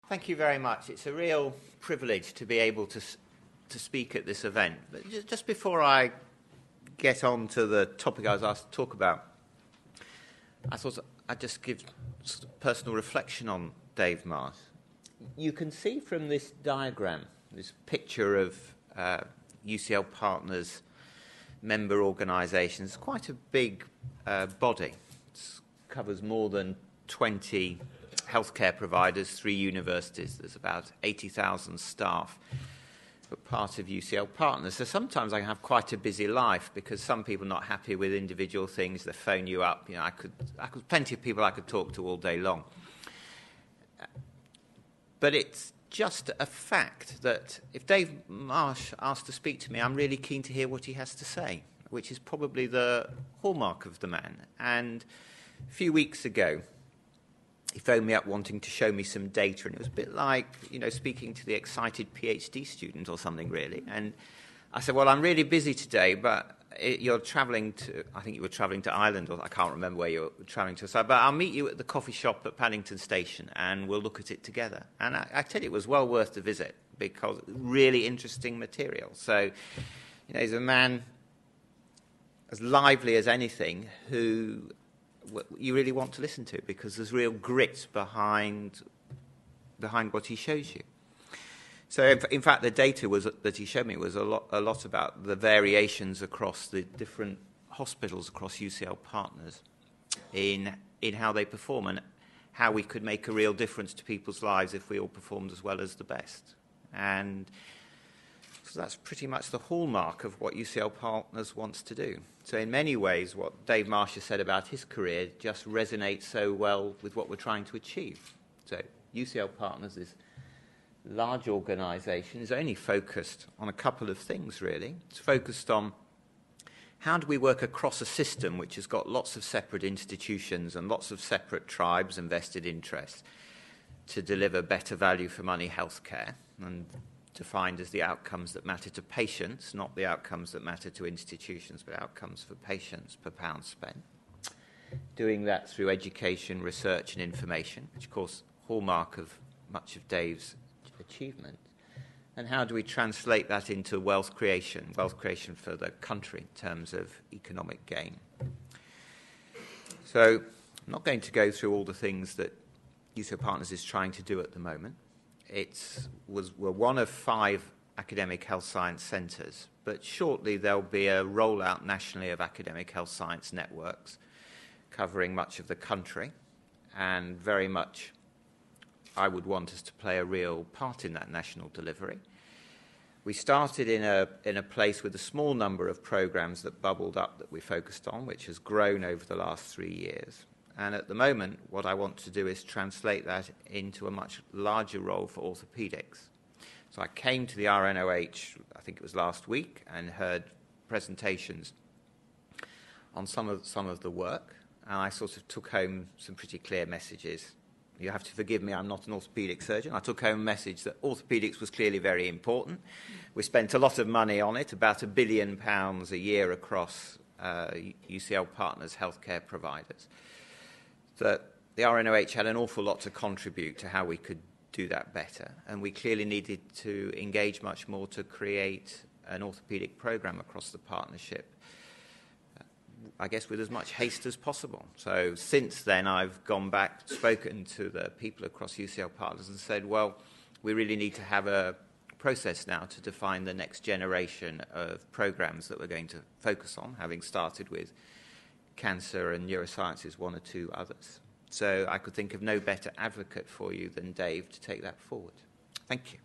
Thank you very much. It's a real privilege to be able to speak at this event. But just before I get on to the topic I was asked to talk about, I thought I'd just give sort of personal reflection on Dave Marsh. You can see from this diagram, this picture of UCL Partners member organisations, quite a big body. It covers more than 20 healthcare providers, 3 universities. There's about 80,000 staff, but part of UCL Partners. So sometimes I have quite a busy life because some people are not happy with individual things. They phone you up. You know, I could plenty of people I could talk to all day long. But it's just a fact that if Dave Marsh asked to speak to me, I'm really keen to hear what he has to say, which is probably the hallmark of the man. And a few weeks ago, he phoned me up wanting to show me some data, and it was a bit like, you know, speaking to the excited PhD student or something, really. And I said, well, I'm really busy today, but you're travelling to, I think you were travelling to Ireland, or I can't remember where you were travelling to. So, but I'll meet you at the coffee shop at Paddington Station, and we'll look at it together. And I tell you, it was well worth the visit, because really interesting material. So, you know, he's a man as lively as anything who you really want to listen to, because there's real grit behind what he shows you. So, in fact, the data that he showed me was a lot about the variations across the different hospitals across UCL Partners in how they perform and how we could make a real difference to people's lives if we all performed as well as the best. And so that's pretty much the hallmark of what UCL Partners wants to do. So in many ways, what Dave Marsh has said about his career just resonates so well with what we're trying to achieve. So UCL Partners is a large organisation, is only focused on a couple of things, really. It's focused on how do we work across a system which has got lots of separate institutions and lots of separate tribes and vested interests to deliver better value for money healthcare, and defined as the outcomes that matter to patients, not the outcomes that matter to institutions, but outcomes for patients per pound spent. Doing that through education, research and information, which of course hallmark of much of Dave's achievement. And how do we translate that into wealth creation for the country in terms of economic gain? So I'm not going to go through all the things that UCL Partners is trying to do at the moment. We're one of 5 academic health science centres, but shortly there'll be a rollout nationally of academic health science networks covering much of the country, and very much I would want us to play a real part in that national delivery. We started in a place with a small number of programmes that bubbled up that we focused on, which has grown over the last 3 years. And at the moment, what I want to do is translate that into a much larger role for orthopaedics. So I came to the RNOH, I think it was last week, and heard presentations on some of the work, and I sort of took home some pretty clear messages. You have to forgive me, I'm not an orthopaedic surgeon. I took home a message that orthopaedics was clearly very important. We spent a lot of money on it, about £1 billion a year across UCL Partners healthcare providers. That the RNOH had an awful lot to contribute to how we could do that better. And we clearly needed to engage much more to create an orthopaedic program across the partnership, I guess with as much haste as possible. So since then, I've gone back, spoken to the people across UCL Partners and said, well, we really need to have a process now to define the next generation of programs that we're going to focus on, having started with cancer and neurosciences, 1 or 2 others. So I could think of no better advocate for you than Dave to take that forward. Thank you.